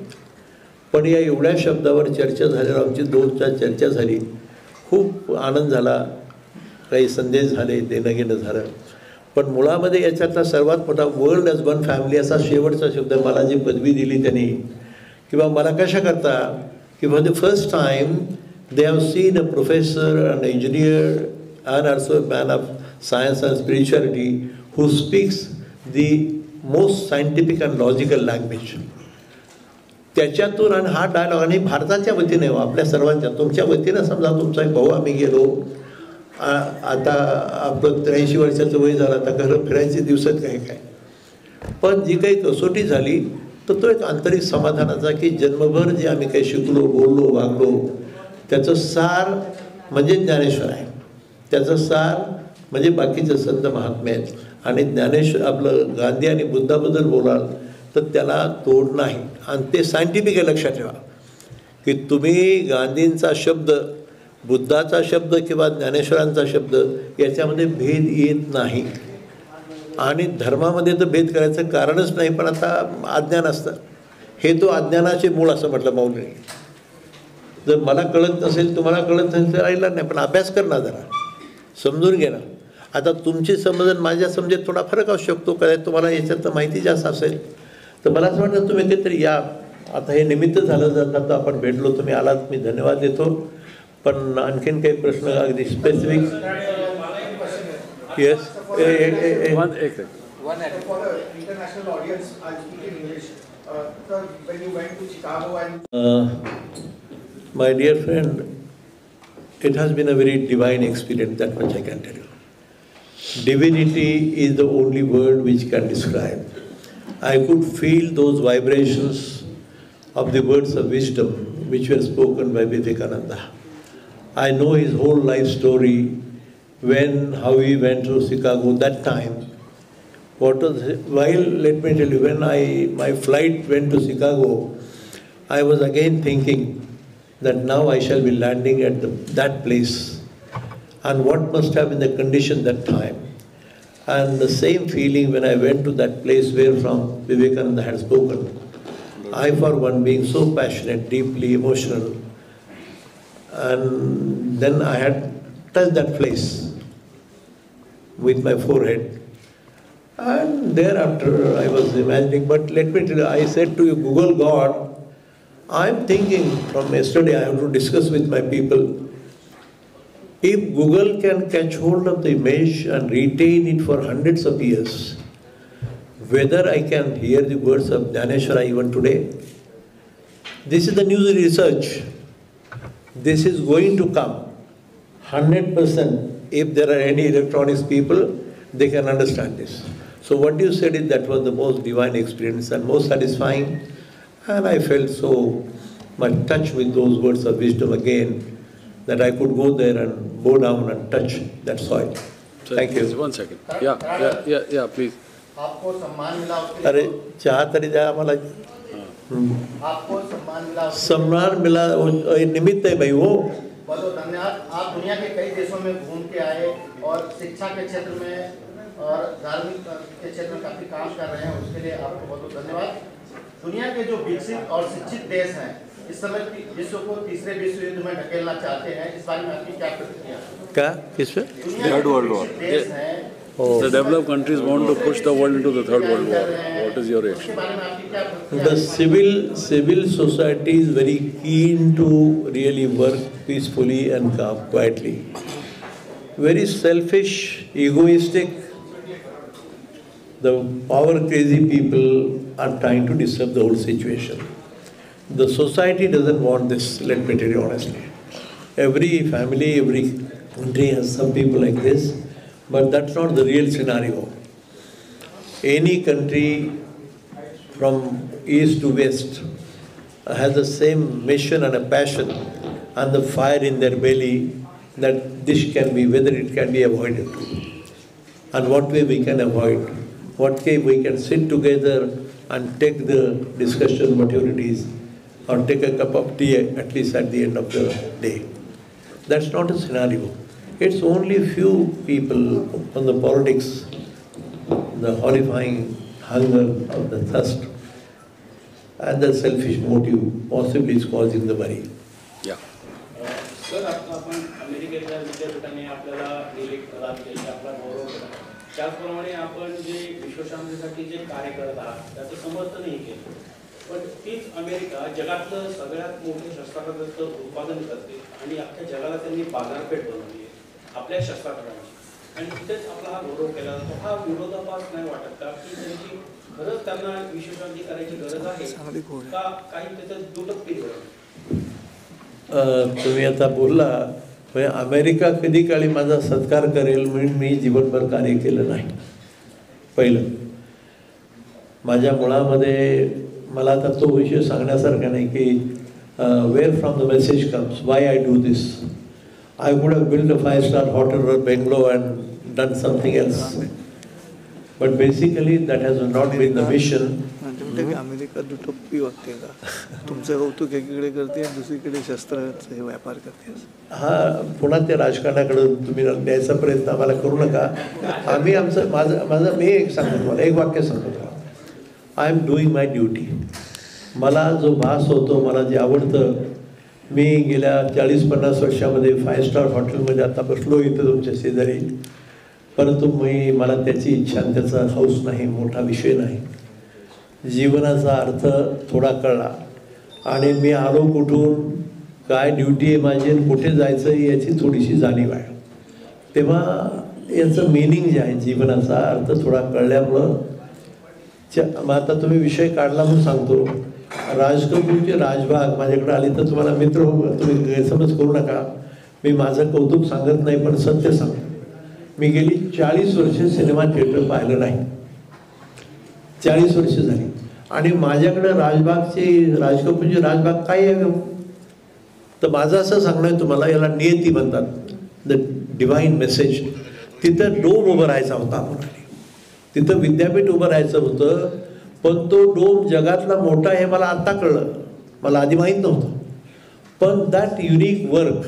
पण या एवढ्या शब्दावर चर्चा झाल्यावर आमची 2-4 चर्चा झाली, खूप आनंद झाला, काही संदेश झाले, देणं घेणं झालं. पण मुळामध्ये याच्यातला सर्वात मोठा वर्ल्ड ॲज वन फॅमिली असा शेवटचा शब्द, मला जी पदवी दिली त्यांनी, किंवा मला कशा करता की for the first time they have seen a professor, an engineer and also a man of science and spirituality who speaks the most scientific and logical language. त्याच्यातून आणि हा डायलॉग, आणि भारताच्या वतीने आपल्या सर्वांच्या, तुमच्या वतीनं समजा तुमचा एक भाऊ आम्ही गेलो, आता आपलं 83 वर्षाचं वय झालं, आता घरं फिरायचे दिवसात काय काय, पण जी काही कसोटी झाली तर तो एक आंतरिक समाधानाचा की जन्मभर जे आम्ही काही शिकलो, बोललो, वागलो, त्याचं सार म्हणजे ज्ञानेश्वर आहे. त्याचं सार म्हणजे बाकीचे संत महात्मे आहेत. आणि ज्ञानेश्वर आपलं गांधी आणि बुद्धाबद्दल बोलाल तर त्याला तोड नाही. आणि ते सायंटिफिक आहे, लक्षात ठेवा की तुम्ही गांधींचा शब्द, बुद्धाचा शब्द किंवा ज्ञानेश्वरांचा शब्द याच्यामध्ये भेद येत नाही. आणि धर्मामध्ये तर भेद करायचं कारणच नाही. पण आता अज्ञान असतं, हे तो अज्ञानाचे मूळ असं म्हटलं मौलीने. जर मला कळत नसेल, तुम्हाला कळत नसेल तर राहिला नाही, पण अभ्यास कर ना, जरा समजून घे ना. आता तुमची समज आणि माझ्या समजेत थोडा फरक असू शकतो, कदाचित तुम्हाला याच्यात माहिती जास्त असेल. तर मला असं वाटतं तुम्ही काहीतरी या. आता हे निमित्त झालं, जर आता आपण भेटलो, तुम्ही आलात, मी धन्यवाद देतो. पण आणखीन काही प्रश्न अगदी specific? Yes, my dear friend, it has been a very divine experience, that much I can tell you. Divinity is the only word which can describe. I could feel those vibrations of the words of wisdom which were spoken by Vivekananda. I know his whole life story, how he went to Chicago that time. Let me tell you, when my flight went to Chicago, I was again thinking that now I shall be landing at that place, and what must have been the condition that time. And the same feeling when I went to that place where from Vivekananda had spoken. I, for one, being so passionate, deeply emotional, and then I had touched that place with my forehead. And thereafter I was imagining, but let me tell you, I said to you, Google God, I'm thinking from yesterday, I have to discuss with my people. If Google can catch hold of the image and retain it for hundreds of years, whether I can hear the words of Dhaneshwara even today, this is the new research. This is going to come 100%. If there are any electronics people, they can understand this. So what you said is that was the most divine experience and most satisfying. And I felt so much touched with those words of wisdom again that I could go there and bow down and touch that soil. Thank you. 1 second. Yeah, please. आपको सम्मान मिला अरे चाह तरी जा आम्हाला आपको सम्मान मिला निमित्त है भाई वो बहुत धन्यवाद। आप दुनिया के कई देशों में घूम के आए और शिक्षा के क्षेत्र में और धार्मिक के क्षेत्र में काफी काम कर रहे हैं, उसके लिए आपको बहुत बहुत धन्यवाद। दुनिया के जो विकसित और शिक्षित देश हैं इस समय विश्व को तीसरे विश्व युद्ध में ढकेलना चाहते हैं, इस बारे में आपकी क्या प्रतिक्रिया? क्या किस पे? Third World War. The developed countries want to push the world into the Third World War. What is your reaction? The civil society is very keen to really work peacefully and quietly. Very selfish, egoistic, the power crazy people are trying to disturb the whole situation. The society doesn't want this, let me tell you honestly. Every family, every country has some people like this, but that's not the real scenario. Any country from east to west has the same mission and a passion and the fire in their belly that this can be, whether it can be avoided. And what way we can avoid, what way we can sit together and take the discussion, whatever it is, or take a cup of tea at least at the end of the day. That's not a scenario. It's only few people on the politics, the horrifying hunger or the thirst and the selfish motive possibly is causing the worry. Yeah. Sir आता आपण अमेरिकेच्या विद्यापीठाने आपल्याला direct प्रदान केले, आपला गौरव केला, त्याचप्रमाणे आपण जे विश्वशांतीसाठी जे कार्य करत आहात त्याचं समर्थनही केलं, पण तीच अमेरिका जगातलं सगळ्यात मोठं शस्त्रास्त्राचं उत्पादन करते आणि अख्ख्या जगाला त्यांनी बाजारपेठ बनवली आहे आपल्या शस्त्रास्त्रांची, आणि तिथेच आपला हा गौरव केला जातो. हा विरोधाभास नाही वाटत का की त्यांची खरंच त्यांना विश्वशांती करायची गरज आहे का काही त्याचं दुटप्पी धोरण? तुम्ही आता बोलला अमेरिका कधी काळी माझा सत्कार करेल म्हणून मी जीवनभर कार्य केलं नाही. पहिलं माझ्या मुळामध्ये मला आता तो विषय सांगण्यासारखा नाही की where from the message comes, why I do this. I would have built a 5-star hotel or Bangalore and done something else. But basically that has not been the mission. America दुटप्पी वागते का? तुमचं कौतुक एकीकडे करते दुसरीकडे शस्त्राचे व्यापार करते. हा पुन्हा ते राजकारणाकडे तुम्ही द्यायचा प्रयत्न आम्हाला करू नका. आम्ही आमचं माझं मी एक सांगतो तुम्हाला, एक वाक्य सांगतो तुम्हाला. I am doing my duty. मला जो भास होतो, मला जे आवडतं, मी गेल्या 40-50 वर्षामध्ये 5-स्टार हॉटेलमध्ये आता बसलो इथं तुमच्या शेजारी, परंतु मला त्याची इच्छा आणि त्याचा हौस नाही, मोठा विषय नाही. जीवनाचा अर्थ थोडा कळला आणि मी आलो कुठून, काय ड्युटी आहे माझी आणि कुठे जायचं याची थोडीशी जाणीव आहे. तेव्हा याचं मिनिंग जे आहे, जीवनाचा अर्थ थोडा कळल्यामुळं आता तुम्ही विषय काढला म्हणून सांगतो. राजकपूरचे राजभाग माझ्याकडे आले तर तुम्हाला मित्र हो, तुम्ही गैरसमज करू नका. मी माझं कौतुक सांगत नाही पण सत्य सांगतो. मी गेली 40 वर्षे सिनेमा थिएटर पाहिलं नाही. 40 वर्ष झाली आणि माझ्याकडे राजकपूरचे राजभाग काय आहे तर माझं असं सांगणं आहे तुम्हाला, याला नियती म्हणतात, द डिवाइन मेसेज. तिथं डोम उभं राहायचा होता आपण, तिथं विद्यापीठ उभं राहायचं होतं, पण तो डोम जगातला मोठा आहे मला आत्ता कळलं, मला आधी माहीत नव्हतं. पण that unique work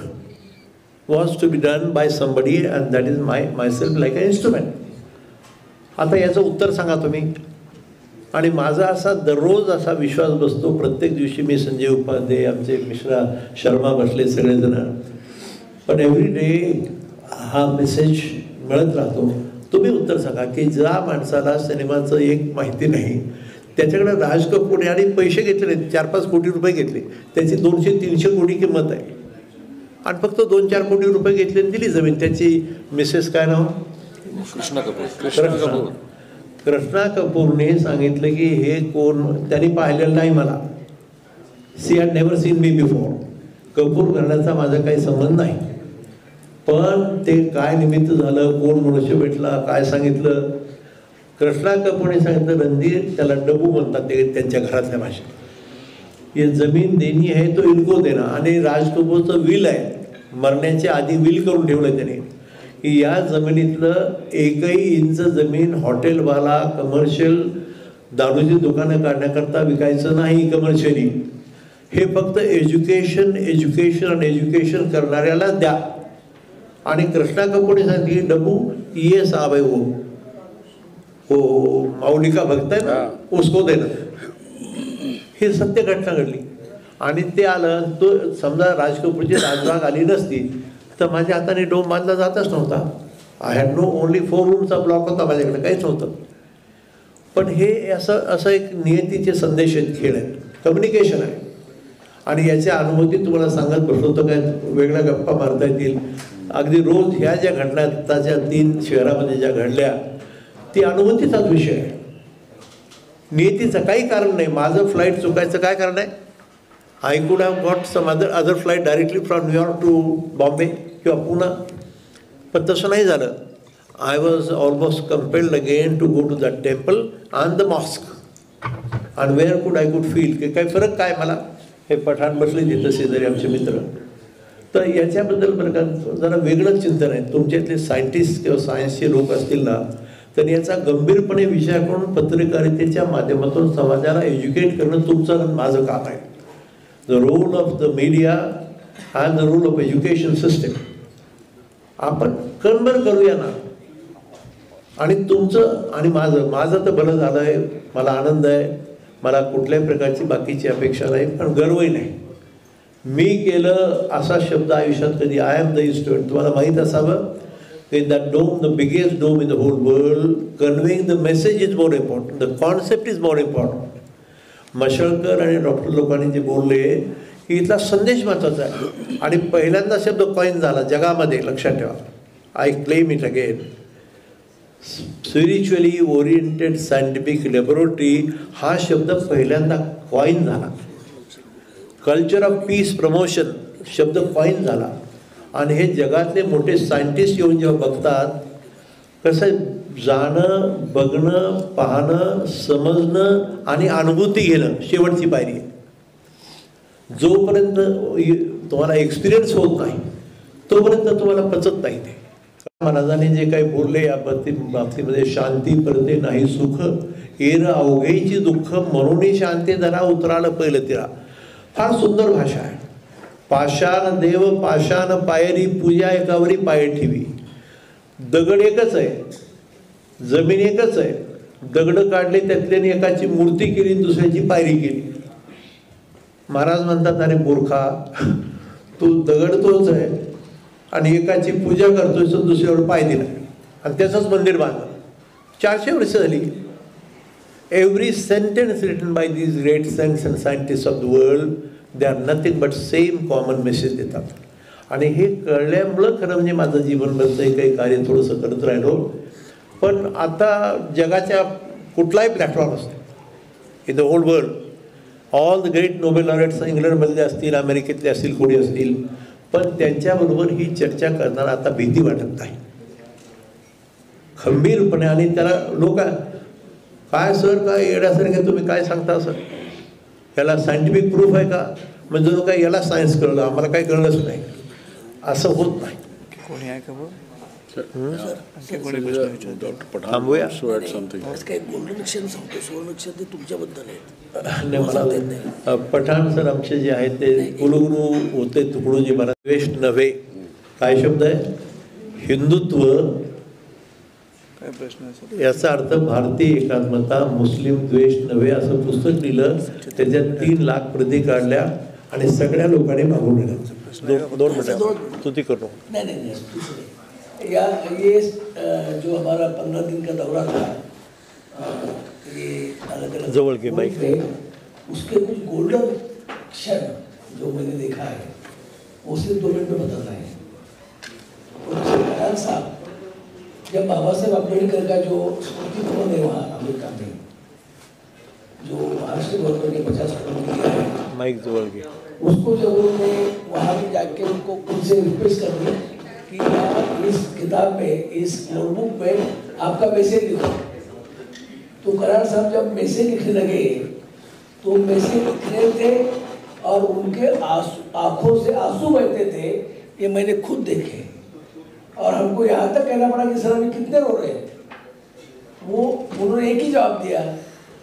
was to be done by somebody and that is myself like a instrument. आता याचं उत्तर सांगा तुम्ही. आणि माझा असा दररोज असा विश्वास बसतो, प्रत्येक दिवशी मी संजय उपाध्याय, आमचे मिश्रा शर्मा बसले सगळेजण, पण एव्हरी डे हा मेसेज मिळत राहतो. तुम्ही उत्तर सांगा की ज्या माणसाला सिनेमाचं एक माहिती नाही त्याच्याकडे राज कपूर आणि पैसे घेतले, 4-5 कोटी रुपये घेतले, त्याची 200-300 कोटी किंमत आहे, आणि फक्त 2-4 कोटी रुपये घेतले आणि दिली जमीन. त्याची मिसेस काय नाव? कृष्णा कपूर. कृष्णा कपूरने सांगितलं की हे कोण, त्यांनी पाहिलेलं नाही मला, she had never seen me before. Kapoor घराण्याचा माझा काही संबंध नाही, पण ते काय निमित्त झालं, कोण मनुष्य भेटला, काय सांगितलं. कृष्णा कपूरने सांगितलं रणधीर, त्याला डबू म्हणतात ते त्यांच्या घरातल्या भाषेत, ये जमीन देनी है तो इनको देना. आणि राज कपूरचं विल आहे, मरण्याच्या आधी विल करून ठेवलं त्याने की या जमिनीतलं एकही इंच जमीन हॉटेलवाला, कमर्शियल दारूची दुकानं काढण्याकरता विकायचं नाही कमर्शियली, हे फक्त एज्युकेशन आणि एज्युकेशन करणाऱ्याला द्या. आणि कृष्णा कपूरने सांगितलं की डबू ये साहब है वो माऊलिका भक्त आहे ना, उसको देणं. हे सत्य घटना घडली. आणि ते आलं, तो समजा राज कपूरची राजबाग आली नसती तर माझ्या हाताने डोम बांधला जातच नव्हता. आय हॅड नो ओनली 4 रूमचा ब्लॉक होता माझ्याकडे, काहीच नव्हतं. पण हे असं एक नियतीचे संदेश आहेत, खेळ आहेत, कम्युनिकेशन आहे. आणि याच्या अनुभूती तुम्हाला सांगत बसलो तर काय वेगळ्या गप्पा मारता येतील. अगदी रोज ह्या ज्या घटना आताच्या 3 शहरामध्ये ज्या घडल्या, ती अनुभूतीचाच विषय आहे, नियतीचं काही कारण नाही. माझं फ्लाईट चुकायचं काय कारण आहे? I could have got some other flight directly from New York to Bombay किंवा पुणे, पण तसं नाही झालं. I was almost compelled again to go to that temple and the mosque. And where could I could feel की काही फरक काय मला. हे पठाण बसले तिथं शेजारी आमचे मित्र. तर याच्याबद्दल बरं का जरा वेगळंच चिंतन आहे. तुमच्यातले सायंटिस्ट किंवा सायन्सचे लोक असतील ना, तर याचा गंभीरपणे विचार करून पत्रकारितेच्या माध्यमातून समाजाला एज्युकेट करणं तुमचं आणि माझं काम आहे. The role of the media and the role of education system आपण कणभर करूया ना. आणि तुमचं आणि माझं तर भलं झालं आहे, मला आनंद आहे, मला कुठल्याही प्रकारची बाकीची अपेक्षा नाही, पण गर्वही नाही. मी केलं असा शब्द आयुष्यात कधी, आय एम द इन्स्ट्रुमेंट. तुम्हाला माहीत असावं की that dome, the biggest dome in the whole world, conveying the message is more important, the concept is more important. मशळकर आणि डॉक्टर लोकांनी जे बोलले की इथला संदेश महत्त्वाचा आहे. आणि पहिल्यांदा शब्द कॉइन झाला जगामध्ये, लक्षात ठेवा. I claim it again. Spiritually oriented scientific laboratory हा शब्द पहिल्यांदा कॉइन झाला. कल्चर ऑफ पीस प्रमोशन शब्द कॉइन झाला. आणि हे जगातले मोठे सायंटिस्ट येऊन जेव्हा बघतात, कसं जाणं, बघणं, पाहणं, समजणं आणि अनुभूती घेणं शेवटची पायरी आहे. जोपर्यंत तुम्हाला एक्सपिरियन्स होत नाही तोपर्यंत तुम्हाला पचत नाही. ते महाराजांनी जे काही बोलले या बाबतीमध्ये, शांती परते नाही सुख, एर अवघेची दुःख म्हणून शांती धरा उतरालं पहिलं तिरा. फार सुंदर भाषा आहे. पाषाण देव पाषाण पायरी, पूजा एकावरी पाय ठेवी. दगड एकच आहे, जमीन एकच आहे. दगड काढले त्यातल्याने एकाची मूर्ती केली, दुसऱ्याची पायरी केली. महाराज म्हणतात अरे मूर्खा, तू दगड तोच आहे आणि एकाची पूजा करतोय तर दुसऱ्यावर पाय दिला आणि त्याचंच मंदिर बांधलं. 400 वर्ष झाली. Every sentence written by these great saints and scientist of the world, they are nothing but same common message देतात. आणि हे कळल्यामुळं खरं म्हणजे माझं जीवनभरचं काही कार्य थोडंसं करत राहिलो. पण आता जगाच्या कुठलाही प्लॅटफॉर्म असतो in the whole world, all the great Nobel laureates इंग्लंडमधले असतील, अमेरिकेतले असतील, कोणी असतील, पण त्यांच्याबरोबर ही चर्चा करताना आता भीती वाटत नाही, खंबीरपणे. आणि त्याला लोक काय सर काय येण्यासारखे तुम्ही काय सांगता सर, याला सायंटिफिक प्रूफ आहे का, म्हणजे जणू काय याला सायन्स कळलं, आम्हाला काही कळलंच नाही, असं होत नाही. कोणी आहे का थांबूया. मला पठाण सर आमचे जे आहेत ते कुलगुरू होते, तुकडोजी महाराज. द्वेष नव्हे काय शब्द आहे, हिंदुत्व याचा अर्थ भारतीय एकात्मता, मुस्लिम द्वेष नव्हे असं पुस्तक लिहिलं. त्याच्यात 3 लाख प्रती काढल्या आणि सगळ्या लोकांनी मागून दिलं. 2 मिनिटं तुती करू. ये जो हमारा 15 दिन का दौरा था ये अलग अलग जवळ के बाइक उसके कुछ गोल्डन क्षण जो मैंने देखा है वो सिर्फ 2 मिनट में बदलना है। और साहब जब बाबा साहेब अम्बेडकर का जो स्मृति भवन है वहाँ अमेरिका में जो महाराष्ट्र गवर्नमेंट ने 50 करोड़ दिया है माइक जोड़ के उसको जब उन्होंने वहाँ पे जाके उनको उनसे रिक्वेस्ट कर दी कि आप इस किताब में इस नोटबुक में आपका मैसेज लिखो, तो करार साहब जब मैसेज लिखने लगे तो मैसेज लिख रहे थे और उनके आंखों से आंसू बहते थे, ये मैंने खुद देखे। और हमको यहाँ तक कहना पड़ा कि सर अभी कितने रो रहे हैं। वो उन्होंने एक ही जवाब दिया,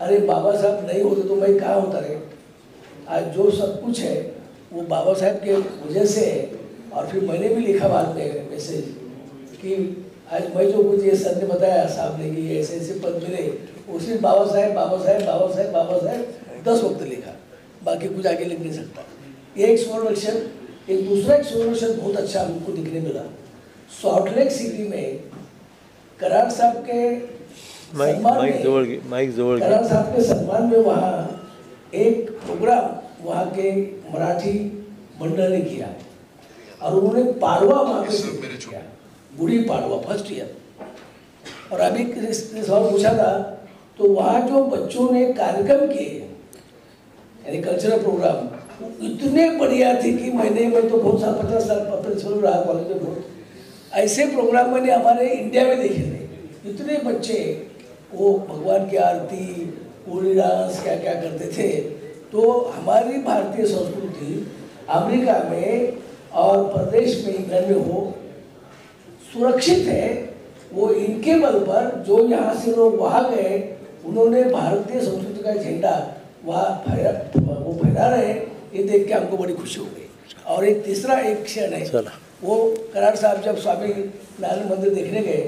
अरे बाबा साहब नहीं होते तो मैं कहाँ होता रहे। आज जो सब कुछ है वो बाबा साहब के वजह से है। और फिर मैंने भी लिखा बाद में मैसेज कि आज मैं जो कुछ ये सर ने बताया साहब ने कि ऐसे ऐसे पद मिले, वो सिर्फ बाबा साहेब 10 वक्त लिखा, बाकी कुछ आगे लिख नहीं सकता। ये एक स्वर्ण, एक दूसरा एक स्वर्ण बहुत अच्छा हमको दिखने मिला। सॉल्ट लेक सिटी में करार साहब के करार साहब के सम्मान में वहाँ एक प्रोग्राम वहाँ के मराठी मंडल ने किया और उन्होंने पाड़वा वहाँ पे KIA, Gudi Padwa first year. और अभी सवाल पूछा था तो वहाँ जो बच्चों ने कार्यक्रम किए यानी कल्चरल प्रोग्राम इतने बढ़िया थे कि मैं तो बहुत साल 50 साल प्रिंसिपल रहा कॉलेज में, बहुत ऐसे प्रोग्राम मैंने हमारे इंडिया में देखे थे। इतने बच्चे वो भगवान की आरती पूरी डांस क्या क्या करते थे। तो हमारी भारतीय संस्कृति अमेरिका में और प्रदेश में इंग्लैंड में हो सुरक्षित है। वो इनके बल पर जो यहाँ से लोग वहाँ गए उन्होंने भारतीय संस्कृति का झंडा वहाँ फहरा रहे, ये देख के हमको बड़ी खुशी हो गई। और एक तीसरा एक क्षण है, वो करार साहब जब स्वामी नारायण मंदिर देखने गए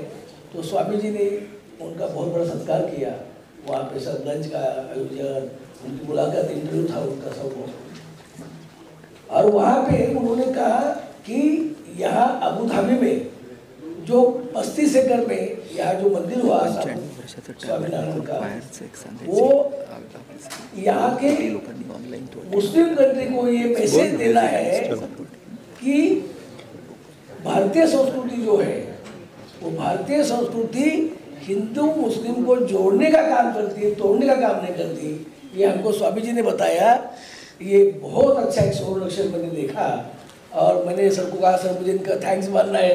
तो स्वामी जी ने उनका बहुत बड़ा सत्कार किया। वहाँ पे सब लंच का आयोजन, उनकी मुलाकात इंटरव्यू था उनका सब। और वहाँ पे उन्होंने कहा कि यहाँ अबू धाबी में जो 35 एकड़ में यहाँ जो मंदिर हुआ स्वामीनारायण का, वो यहाँ के मुस्लिम कंट्री को ये मैसेज देना है कि भारतीय संस्कृति जो है वो भारतीय संस्कृति हिंदू मुस्लिम को जोड़ने का काम करती है, तोड़ने का काम नहीं करती। ये हमको स्वामी जी ने बताया। ये बहुत अच्छा एक संरक्षण मैंने देखा और मैंने सर को कहा सर मुझे इनका थैंक्स मानना है,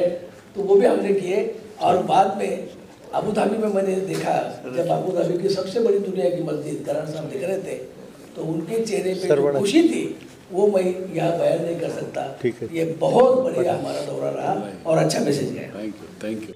तो वो भी हमने किए। और बाद में अबू धाबी में मैंने देखा जब अबू धाबी की सबसे बड़ी दुनिया की मस्जिद करार साहब दिख रहे थे तो उनके चेहरे पे खुशी थी, वो मैं यहाँ बयान नहीं कर सकता। ये बहुत बढ़िया हमारा दौरा रहा और अच्छा मैसेज गया। Thank you.